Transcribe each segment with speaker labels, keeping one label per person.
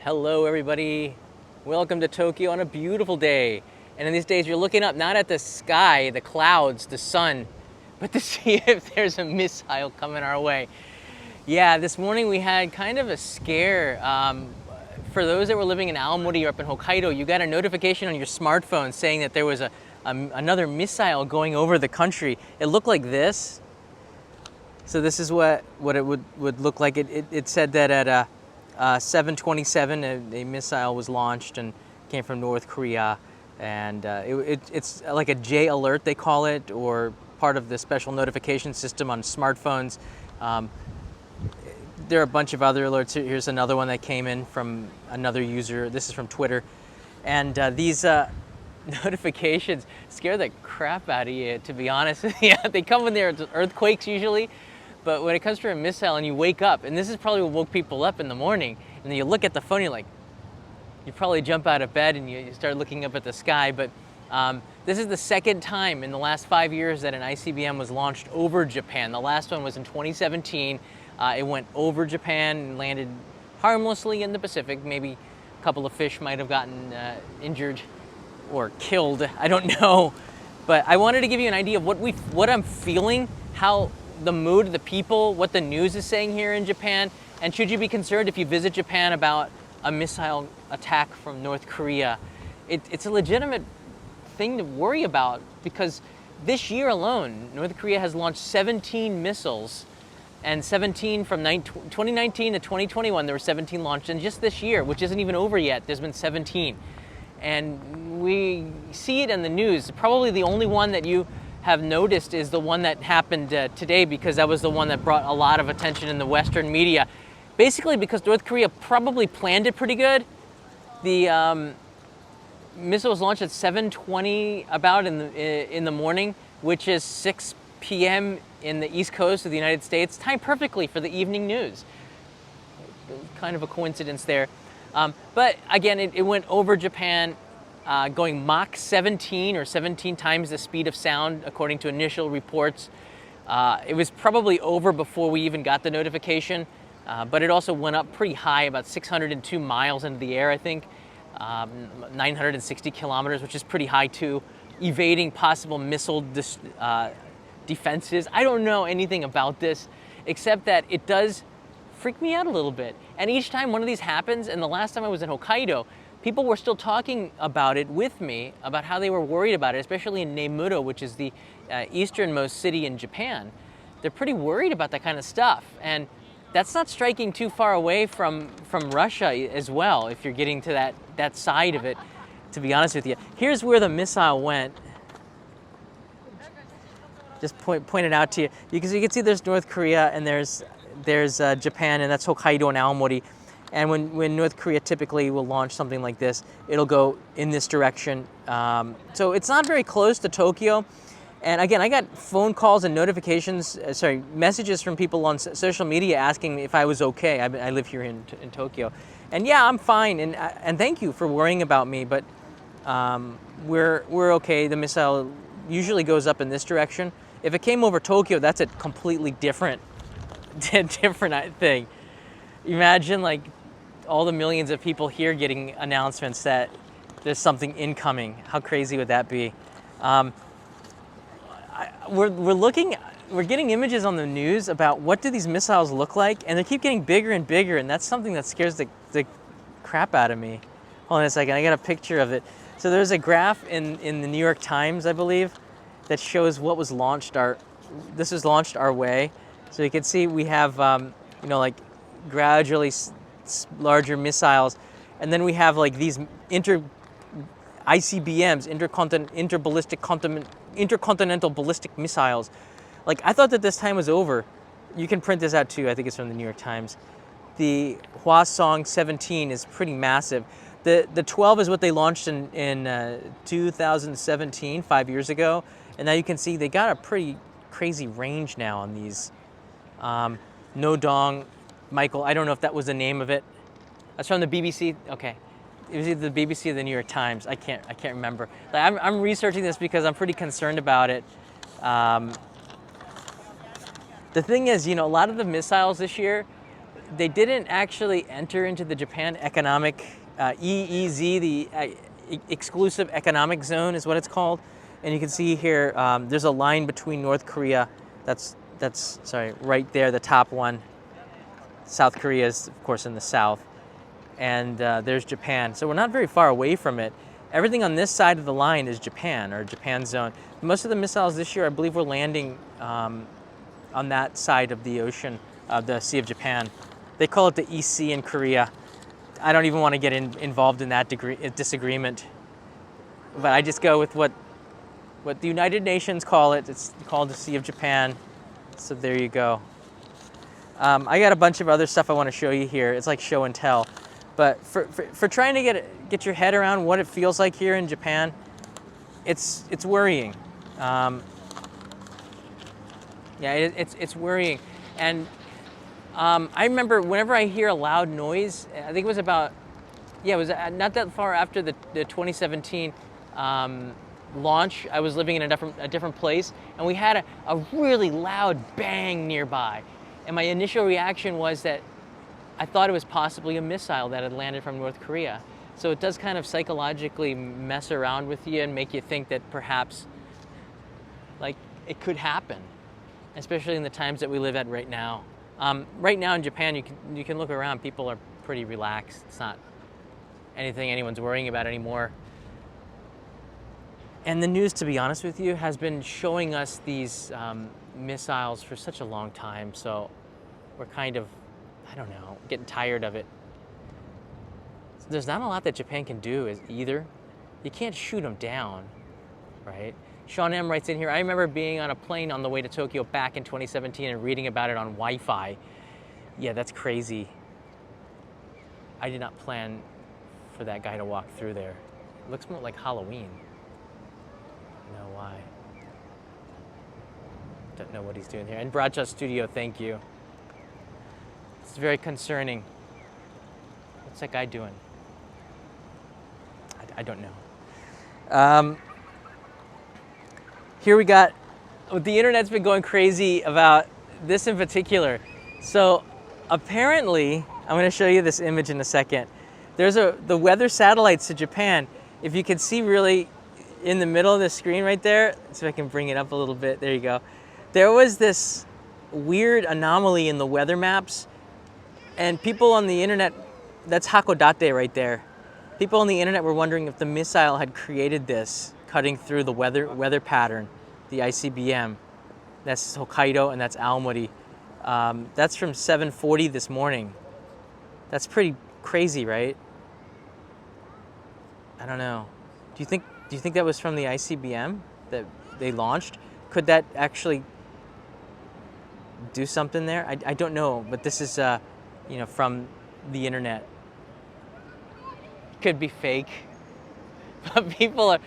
Speaker 1: Hello everybody, welcome to Tokyo on a beautiful day. And in these days you're looking up not at the sky, the clouds, the sun, but to see if there's a missile coming our way. Yeah, this morning we had kind of a scare. For those that were living in Aomori or up in Hokkaido, you got a notification on your smartphone saying that there was another missile going over the country. It looked like this. So this is what it would look like. It said that at 7:27 a missile was launched and came from North Korea, and it's like a J alert they call it, or part of the special notification system on smartphones. There are a bunch of other alerts. Here's another one that came in from another user. This is from Twitter, and these notifications scare the crap out of you, to be honest. Yeah, they come when there are earthquakes usually. But when it comes to a missile and you wake up, and this is probably what woke people up in the morning, and then you look at the phone, you're like, you probably jump out of bed and you start looking up at the sky. But this is the second time in the last 5 years that an ICBM was launched over Japan. The last one was in 2017. It went over Japan and landed harmlessly in the Pacific. Maybe a couple of fish might have gotten injured or killed, I don't know. But I wanted to give you an idea of what I'm feeling, how the mood of the people, what the news is saying here in Japan, and should you be concerned if you visit Japan about a missile attack from North Korea. It's a legitimate thing to worry about, because this year alone, North Korea has launched 17 missiles, and 17 from 2019 to 2021, there were 17 launched, and just this year, which isn't even over yet, there's been 17. And we see it in the news. Probably the only one that you have noticed is the one that happened today, because that was the one that brought a lot of attention in the Western media. Basically because North Korea probably planned it pretty good. The missile was launched at 7:20 about in the morning, which is 6 p.m. in the East Coast of the United States, timed perfectly for the evening news. Kind of a coincidence there. But again, it went over Japan, going Mach 17, or 17 times the speed of sound, according to initial reports. It was probably over before we even got the notification, but it also went up pretty high, about 602 miles into the air, I think, 960 kilometers, which is pretty high too, evading possible missile defenses. I don't know anything about this, except that it does freak me out a little bit. And each time one of these happens, and the last time I was in Hokkaido, people were still talking about it with me, about how they were worried about it, especially in Nemuro, which is the easternmost city in Japan. They're pretty worried about that kind of stuff. And that's not striking too far away from Russia as well, if you're getting to that side of it, to be honest with you. Here's where the missile went. Just point it out to you. You can see there's North Korea, and there's Japan, and that's Hokkaido and Aomori. And when North Korea typically will launch something like this, it'll go in this direction. So it's not very close to Tokyo. And again, I got phone calls and notifications, messages from people on social media asking me if I was okay. I live here in Tokyo. And yeah, I'm fine. And thank you for worrying about me. But we're okay. The missile usually goes up in this direction. If it came over Tokyo, that's a completely different thing. Imagine like all the millions of people here getting announcements that there's something incoming. How crazy would that be? We're getting images on the news about what do these missiles look like, and they keep getting bigger and bigger, and that's something that scares the crap out of me. Hold on a second, I got a picture of it. So there's a graph in the New York Times, I believe, that shows what was launched this was launched our way. So you can see we have, like gradually larger missiles, and then we have like these ICBMs, intercontinental ballistic missiles. Like, I thought that this time was over. You can print this out too. I think it's from the New York Times. The Hwasong 17 is pretty massive. The 12 is what they launched in 2017, 5 years ago, and now you can see they got a pretty crazy range now on these. Nodong, Michael, I don't know if that was the name of it. That's from the BBC. Okay, it was either the BBC or the New York Times. I can't remember. Like, I'm researching this because I'm pretty concerned about it. The thing is, a lot of the missiles this year, they didn't actually enter into the Japan Economic EEZ, the Exclusive Economic Zone is what it's called. And you can see here, there's a line between North Korea, that's sorry, right there, the top one. South Korea is, of course, in the south. And there's Japan. So we're not very far away from it. Everything on this side of the line is Japan, or Japan zone. Most of the missiles this year, I believe, were landing on that side of the ocean, the Sea of Japan. They call it the EC in Korea. I don't even want to get involved in that disagreement. But I just go with what the United Nations call it. It's called the Sea of Japan. So there you go. I got a bunch of other stuff I want to show you here. It's like show and tell. But for trying to get your head around what it feels like here in Japan, it's worrying. It's worrying. And I remember whenever I hear a loud noise, I think it was about, it was not that far after the 2017 launch. I was living in a different place, and we had a really loud bang nearby. And my initial reaction was that I thought it was possibly a missile that had landed from North Korea. So it does kind of psychologically mess around with you and make you think that perhaps, like, it could happen, especially in the times that we live at right now. Right now in Japan, you can look around. People are pretty relaxed. It's not anything anyone's worrying about anymore. And the news, to be honest with you, has been showing us these missiles for such a long time. So we're kind of, I don't know, getting tired of it. There's not a lot that Japan can do either. You can't shoot them down, right? Sean M. writes in here, I remember being on a plane on the way to Tokyo back in 2017 and reading about it on Wi-Fi. Yeah, that's crazy. I did not plan for that guy to walk through there. It looks more like Halloween. No, why? Don't know what he's doing here. And Broadcast Studio, thank you. It's very concerning. What's that guy doing? I don't know. Here we got, the internet's been going crazy about this in particular. So apparently, I'm going to show you this image in a second. There's the weather satellites to Japan. If you can see really in the middle of the screen right there, so I can bring it up a little bit, there you go. There was this weird anomaly in the weather maps, and people on the internet, that's Hakodate right there. People on the internet were wondering if the missile had created this, cutting through the weather pattern, the ICBM. That's Hokkaido and that's Aomori. That's from 7:40 this morning. That's pretty crazy, right? I don't know. Do you think that was from the ICBM that they launched? Could that actually do something there? I don't know, but this is from the internet. Could be fake, but people are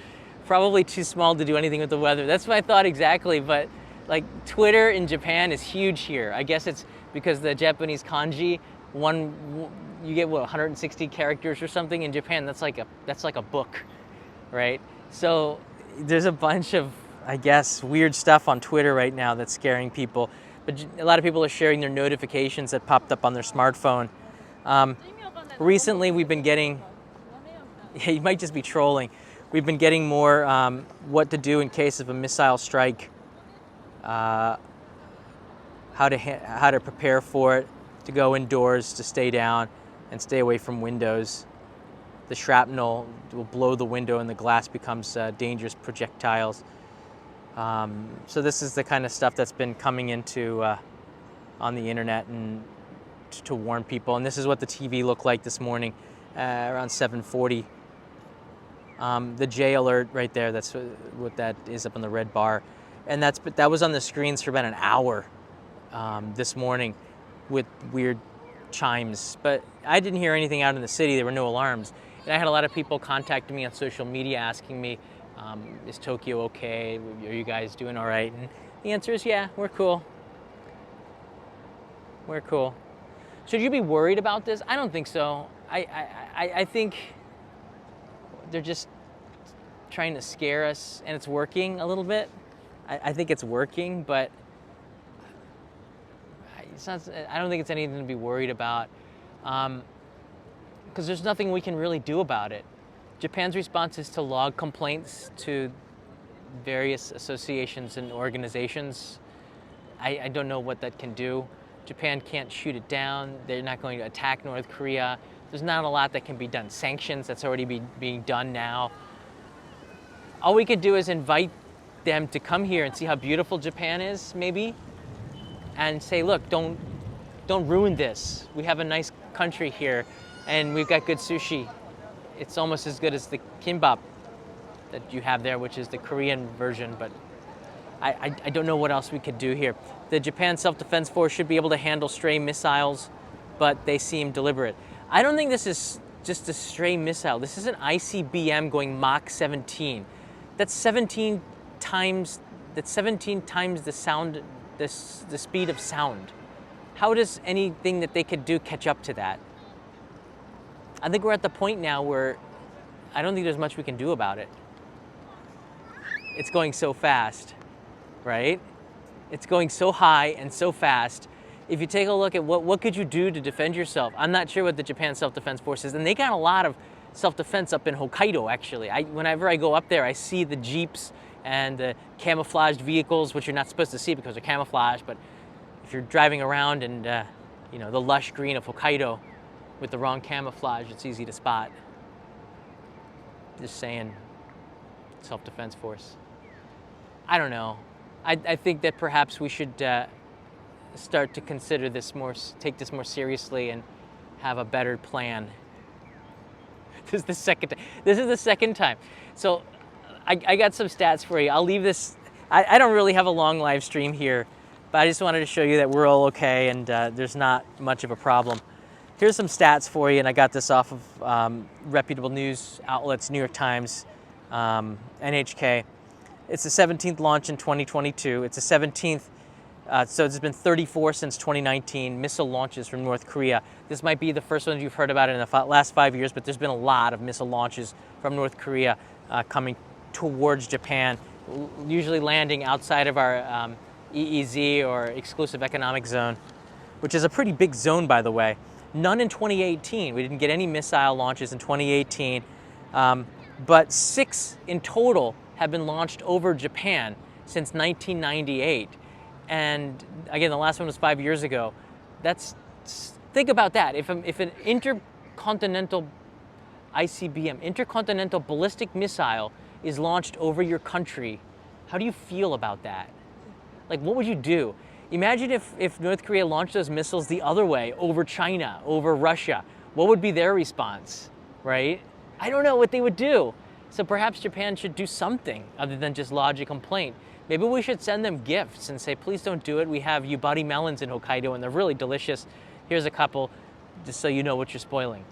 Speaker 1: probably too small to do anything with the weather. That's my thought exactly, but like Twitter in Japan is huge here. I guess it's because the Japanese kanji, you get 160 characters or something. In Japan, that's like a book, right? So there's a bunch of, I guess, weird stuff on Twitter right now that's scaring people. But a lot of people are sharing their notifications that popped up on their smartphone. Recently, we've been getting, you might just be trolling. We've been getting more what to do in case of a missile strike, how to prepare for it, to go indoors, to stay down, and stay away from windows. The shrapnel will blow the window and the glass becomes dangerous projectiles. So this is the kind of stuff that's been coming into on the internet and to warn people. And this is what the TV looked like this morning around 7:40. The J alert right there, that's what that is up on the red bar. And that was on the screens for about an hour this morning with weird chimes. But I didn't hear anything out in the city. There were no alarms. And I had a lot of people contacting me on social media asking me, is Tokyo okay? Are you guys doing all right? And the answer is, yeah, we're cool. We're cool. Should you be worried about this? I don't think so. I think they're just trying to scare us, and it's working a little bit. I think it's working, but I don't think it's anything to be worried about, because there's nothing we can really do about it. Japan's response is to log complaints to various associations and organizations. I don't know what that can do. Japan can't shoot it down. They're not going to attack North Korea. There's not a lot that can be done. Sanctions, that's already being done now. All we could do is invite them to come here and see how beautiful Japan is, maybe, and say, look, don't ruin this. We have a nice country here, and we've got good sushi. It's almost as good as the kimbap that you have there, which is the Korean version, but I don't know what else we could do here. The Japan Self-Defense Force should be able to handle stray missiles, but they seem deliberate. I don't think this is just a stray missile. This is an ICBM going Mach 17. That's 17 times the sound, the speed of sound. How does anything that they could do catch up to that? I think we're at the point now where I don't think there's much we can do about it. It's going so fast, right? It's going so high and so fast. If you take a look at what could you do to defend yourself, I'm not sure what the Japan Self-Defense Force is, and they got a lot of self-defense up in Hokkaido, actually. Whenever I go up there, I see the Jeeps and the camouflaged vehicles, which you're not supposed to see because they're camouflaged, but if you're driving around and the lush green of Hokkaido with the wrong camouflage, it's easy to spot. Just saying, Self-Defense Force. I don't know. I think that perhaps we should start to consider this take this more seriously and have a better plan. This is the second time. So I got some stats for you. I'll leave this. I don't really have a long live stream here, but I just wanted to show you that we're all okay and there's not much of a problem. Here's some stats for you, and I got this off of reputable news outlets, New York Times, NHK. It's the 17th launch in 2022. It's the 17th, so it's been 34 since 2019 missile launches from North Korea. This might be the first one you've heard about in the last 5 years, but there's been a lot of missile launches from North Korea coming towards Japan, usually landing outside of our EEZ, or Exclusive Economic Zone, which is a pretty big zone, by the way. None in 2018. We didn't get any missile launches in 2018, but 6 in total have been launched over Japan since 1998. And again, the last one was 5 years ago. Think about that. If an intercontinental ICBM, intercontinental ballistic missile, is launched over your country, how do you feel about that? Like, what would you do? Imagine if North Korea launched those missiles the other way, over China, over Russia. What would be their response, right? I don't know what they would do. So perhaps Japan should do something other than just lodge a complaint. Maybe we should send them gifts and say, please don't do it. We have yubari melons in Hokkaido and they're really delicious. Here's a couple, just so you know what you're spoiling.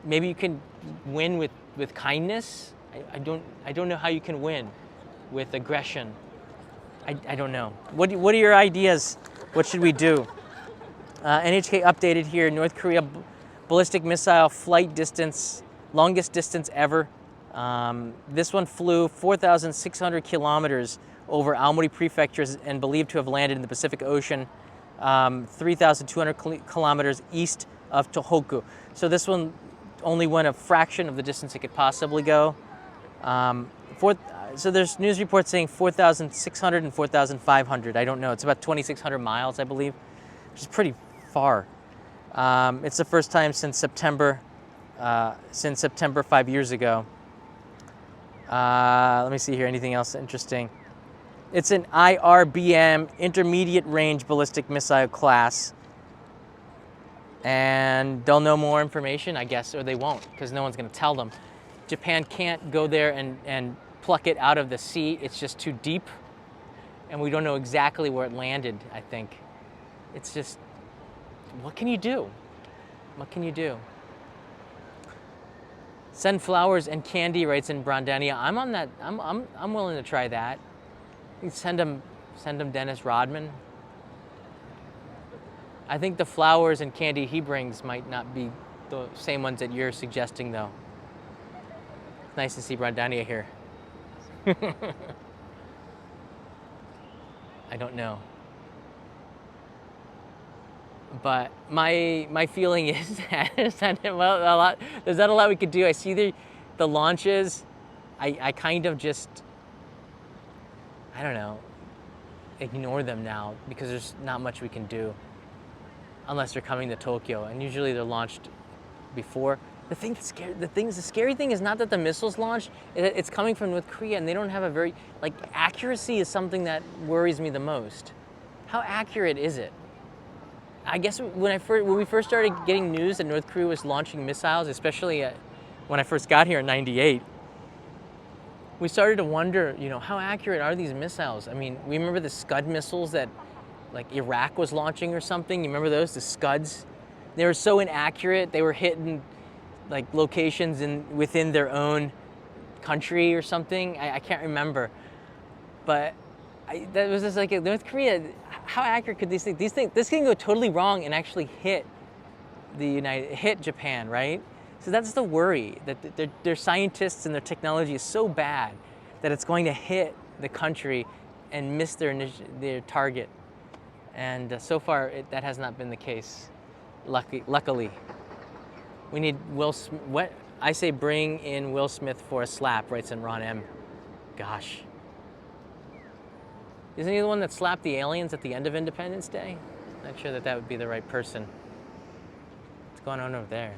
Speaker 1: Maybe you can win with kindness. I don't know how you can win with aggression. I don't know. What are your ideas? What should we do? NHK updated here, North Korea ballistic missile flight distance, longest distance ever. This one flew 4,600 kilometers over Aomori Prefecture and believed to have landed in the Pacific Ocean, 3,200 kilometers east of Tohoku. So this one only went a fraction of the distance it could possibly go. So there's news reports saying 4,600 and 4,500. I don't know. It's about 2,600 miles, I believe, which is pretty far. It's the first time since September 5 years ago. Let me see here. Anything else interesting? It's an IRBM, intermediate range ballistic missile class. And they'll know more information, I guess, or they won't, because no one's going to tell them. Japan can't go there and pluck it out of the sea. It's just too deep. And we don't know exactly where it landed, I think. It's just, what can you do? What can you do? Send flowers and candy, writes in Brandania. I'm on that. I'm willing to try that. You send them Dennis Rodman. I think the flowers and candy he brings might not be the same ones that you're suggesting, though. It's nice to see Brandania here. I don't know. But my feeling is that there's not a lot we could do. I see the launches. I kind of just, I don't know, ignore them now because there's not much we can do unless they're coming to Tokyo, and usually they're launched before. The scary thing is not that the missiles launched, it's coming from North Korea, and they don't have a very, like, accuracy is something that worries me the most. How accurate is it? I guess when we first started getting news that North Korea was launching missiles, especially when I first got here in '98, we started to wonder, how accurate are these missiles? I mean, we remember the Scud missiles that, like, Iraq was launching or something. You remember those, the Scuds? They were so inaccurate. They were hitting, like, locations within their own country or something. I can't remember. But that was just like, North Korea, how accurate could these things? This can go totally wrong and actually hit Japan, right? So that's the worry, that their scientists and their technology is so bad that it's going to hit the country and miss their target. And so far, that has not been the case, luckily. We need what I say, bring in Will Smith for a slap, writes in Ron M. Gosh. Isn't he the one that slapped the aliens at the end of Independence Day? Not sure that would be the right person. What's going on over there?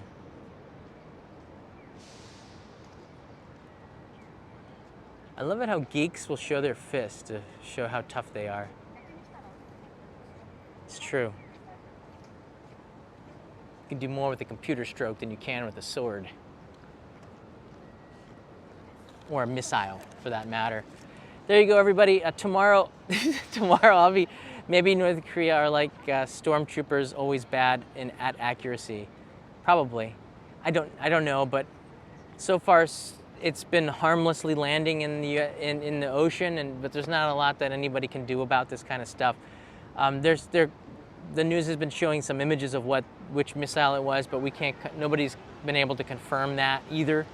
Speaker 1: I love it how geeks will show their fists to show how tough they are. It's true. You can do more with a computer stroke than you can with a sword. Or a missile, for that matter. There you go, everybody. Tomorrow I'll be, maybe North Korea are like stormtroopers, always bad at accuracy. Probably. I don't know, but so far it's been harmlessly landing in the ocean, but there's not a lot that anybody can do about this kind of stuff. The news has been showing some images of which missile it was, but nobody's been able to confirm that either.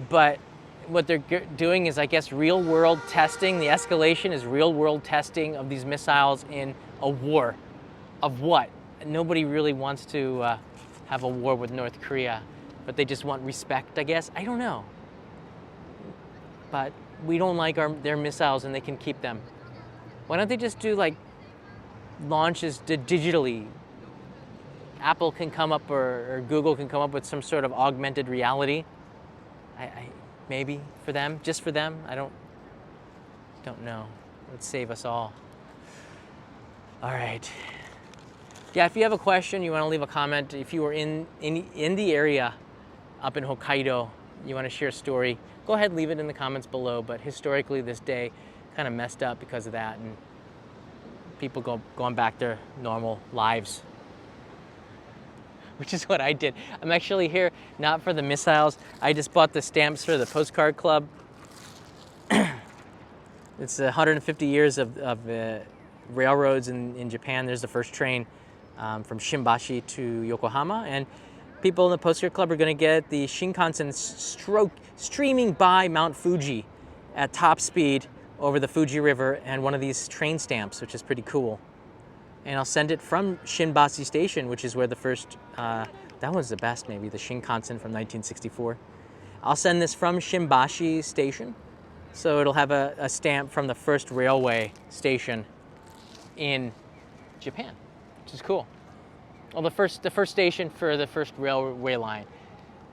Speaker 1: But what they're doing is, I guess, real-world testing. The escalation is real-world testing of these missiles in a war. Of what? Nobody really wants to have a war with North Korea, but they just want respect, I guess. I don't know. But we don't like their missiles, and they can keep them. Why don't they just do, like, launches digitally? Apple can come up, or Google can come up with some sort of augmented reality. Maybe for them, just for them. I don't know. Let's save us all. All right. Yeah, if you have a question, you want to leave a comment. If you were in the area up in Hokkaido, you want to share a story, go ahead, leave it in the comments below. But historically, this day kind of messed up because of that, and people going back their normal lives, which is what I did. I'm actually here not for the missiles. I just bought the stamps for the Postcard Club. It's 150 years of railroads in Japan. There's the first train from Shimbashi to Yokohama, and people in the Postcard Club are going to get the Shinkansen streaming by Mount Fuji at top speed over the Fuji River, and one of these train stamps, which is pretty cool. And I'll send it from Shimbashi Station, which is where the first, that was the best maybe, the Shinkansen from 1964. I'll send this from Shimbashi Station, so it'll have a stamp from the first railway station in Japan, which is cool. Well, the first station for the first railway line.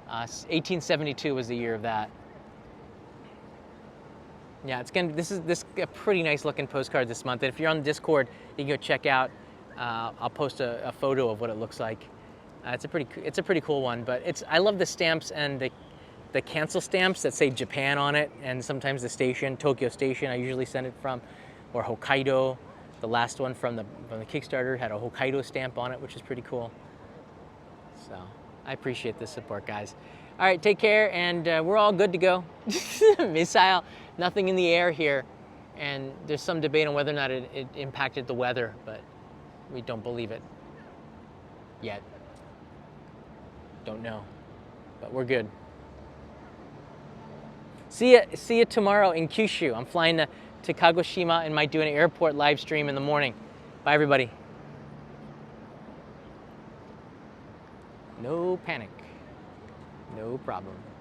Speaker 1: 1872 was the year of that. Yeah, this is a pretty nice looking postcard this month. And if you're on the Discord, you can go check out. I'll post a photo of what it looks like. It's a pretty cool one. But I love the stamps and the cancel stamps that say Japan on it, and sometimes the station, Tokyo Station, I usually send it from, or Hokkaido. The last one from the Kickstarter had a Hokkaido stamp on it, which is pretty cool. So I appreciate the support, guys. All right, take care, and we're all good to go. Missile, nothing in the air here, and there's some debate on whether or not it impacted the weather, but we don't believe it yet. Don't know, but we're good. See ya tomorrow in Kyushu. I'm flying to Kagoshima and might do an airport live stream in the morning. Bye, everybody. No panic. No problem.